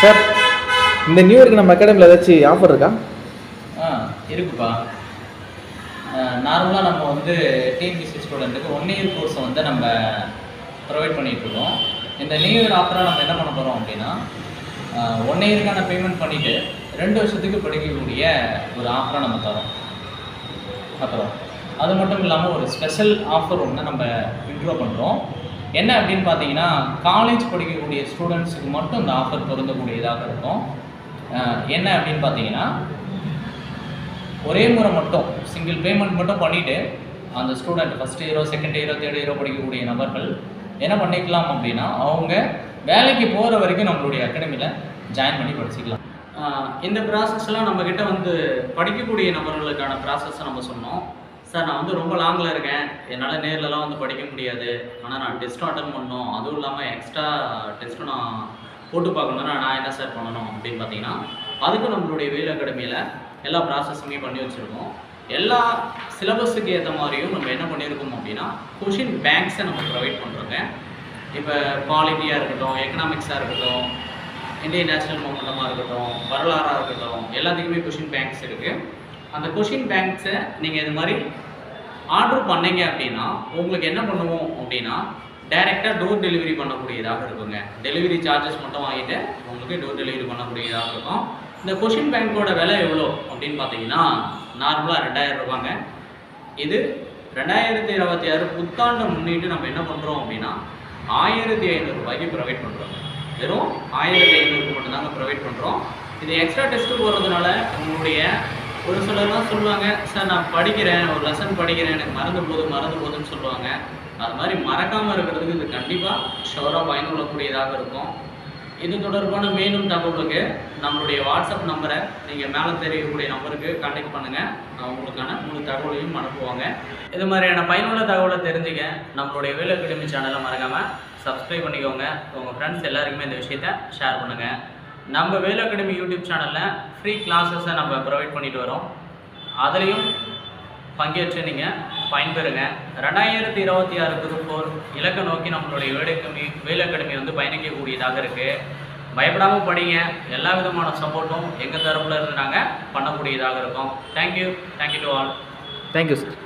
Sir, இந்த new இயருக்கு நம்ம அகாடமியில் ஏதாச்சும் ஆஃபர் இருக்கா? இருக்குப்பா. நார்மலாக நம்ம வந்து டிஎன்பிசி ஸ்டூடெண்ட்டுக்கு 1 இயர் கோர்ஸை வந்து நம்ம ப்ரொவைட் பண்ணிகிட்ருக்கோம். இந்த நியூ இயர் ஆஃபராக நம்ம என்ன பண்ண போகிறோம் அப்படின்னா, 1 இயருக்கான பேமெண்ட் பண்ணிவிட்டு 2 வருஷத்துக்கு படிக்கக்கூடிய ஒரு ஆஃபராக நம்ம தரோம். அப்புறம் அது மட்டும் இல்லாமல் ஒரு ஸ்பெஷல் ஆஃபர் ஒன்று நம்ம இன்ட்ரோ பண்ணுறோம். என்ன அப்படின்னு பார்த்தீங்கன்னா, காலேஜ் படிக்கக்கூடிய ஸ்டூடெண்ட்ஸுக்கு மட்டும் இந்த ஆஃபர் பொருந்தக்கூடியதாக இருக்கும். என்ன அப்படின்னு பார்த்தீங்கன்னா, ஒரே முறை மட்டும் சிங்கிள் பேமெண்ட் மட்டும் பண்ணிவிட்டு அந்த ஸ்டூடெண்ட் ஃபஸ்ட் இயரோ செகண்ட் இயரோ தேர்ட் இயரோ படிக்கக்கூடிய நபர்கள் என்ன பண்ணிக்கலாம் அப்படின்னா, அவங்க வேலைக்கு போகிற வரைக்கும் நம்மளுடைய அகாடமியில் ஜாயின் பண்ணி படிச்சுக்கலாம். இந்த ப்ராசஸ்லாம் நம்மக்கிட்ட வந்து படிக்கக்கூடிய நபர்களுக்கான ப்ராசஸை நம்ம சொன்னோம். சார், நான் வந்து ரொம்ப லாங்கில் இருக்கேன், என்னால் நேர்லலாம் வந்து படிக்க முடியாது, ஆனால் நான் டெஸ்ட்டும் அட்டன் பண்ணணும், அதுவும் இல்லாமல் எக்ஸ்ட்ரா டெஸ்ட்டும் நான் போட்டு பார்க்கணுன்னா நான் என்ன சார் பண்ணணும் அப்படின்னு பார்த்தீங்கன்னா, அதுக்கும் நம்மளுடைய வேல் அகாடமியில் எல்லா ப்ராசஸுமே பண்ணி வச்சுருக்கோம். எல்லா சிலபஸுக்கு ஏற்ற மாதிரியும் நம்ம என்ன பண்ணியிருக்கோம் அப்படின்னா, கொஷின் பேங்க்ஸை நம்ம ப்ரொவைட் பண்ணுறோங்க. இப்போ பாலிட்டியாக இருக்கட்டும், எக்கனாமிக்ஸாக இருக்கட்டும், இந்தியன் நேஷனல் மூமெண்டமாக இருக்கட்டும், வரலாறாக இருக்கட்டும், எல்லாத்துக்குமே கொஷின் பேங்க்ஸ் இருக்குது. அந்த கொஷின் பேங்க்ஸை நீங்கள் இது மாதிரி ஆர்டர் பண்ணீங்க அப்படின்னா உங்களுக்கு என்ன பண்ணுவோம் அப்படின்னா, டைரெக்டாக டோர் டெலிவரி பண்ணக்கூடியதாக இருக்குங்க. டெலிவரி சார்ஜஸ் மட்டும் வாங்கிட்டு உங்களுக்கு டோர் டெலிவரி பண்ணக்கூடியதாக இருக்கும். இந்த கொஷின் பேங்க்கோட விலை எவ்வளோ அப்படின்னு பார்த்தீங்கன்னா, நார்மலாக 2000 ரூபாங்க. இது 2026 புத்தாண்டை முன்னிட்டு நம்ம என்ன பண்ணுறோம் அப்படின்னா 1500 ரூபாய்க்கு ப்ரொவைட் பண்ணுறோம். வெறும் 1500 மட்டும்தாங்க ப்ரொவைட் பண்ணுறோம். இது எக்ஸ்ட்ரா டெஸ்ட்டு போடுறதுனால உங்களுடைய ஒரு சிலர்லாம் சொல்லுவாங்க, சார் நான் படிக்கிறேன், ஒரு லெசன் படிக்கிறேன், எனக்கு மறந்து போதுன்னு சொல்லுவாங்க. அது மாதிரி மறக்காமல் இருக்கிறதுக்கு இது கண்டிப்பாக ஷோராக பயனுள்ளக்கூடியதாக இருக்கும். இது தொடர்பான மேலும் தகவலுக்கு நம்மளுடைய வாட்ஸ்அப் நம்பரை நீங்கள் மேலே தெரியக்கூடிய நம்பருக்கு கான்டாக்ட் பண்ணுங்கள். உங்களுக்கான முழு தகவலையும் அனுப்புவாங்க. இது மாதிரியான பயனுள்ள தகவலை தெரிஞ்சுக்க நம்மளுடைய வேல் அகாடமி சேனலை மறக்காமல் சப்ஸ்கிரைப் பண்ணிக்கோங்க. உங்கள் ஃப்ரெண்ட்ஸ் எல்லாருக்குமே இந்த விஷயத்தை ஷேர் பண்ணுங்கள். நம்ம வேல் அகாடமி யூடியூப் சேனலில் ஃப்ரீ கிளாஸஸை நம்ம ப்ரொவைட் பண்ணிட்டு வரோம். அதுலேயும் பங்கேற்று நீங்கள் பயன்பெறுங்க. 2026 குரூப் 4 இலக்கை நோக்கி நம்மளுடைய வேல் அகாடமி வந்து பயணிக்கக்கூடியதாக இருக்குது. பயப்படாமல் படிங்க. எல்லா விதமான சப்போர்ட்டும் எங்கள் தரப்பில் இருந்து நாங்கள் பண்ணக்கூடியதாக இருக்கோம். Thank you to all. Thank you sir.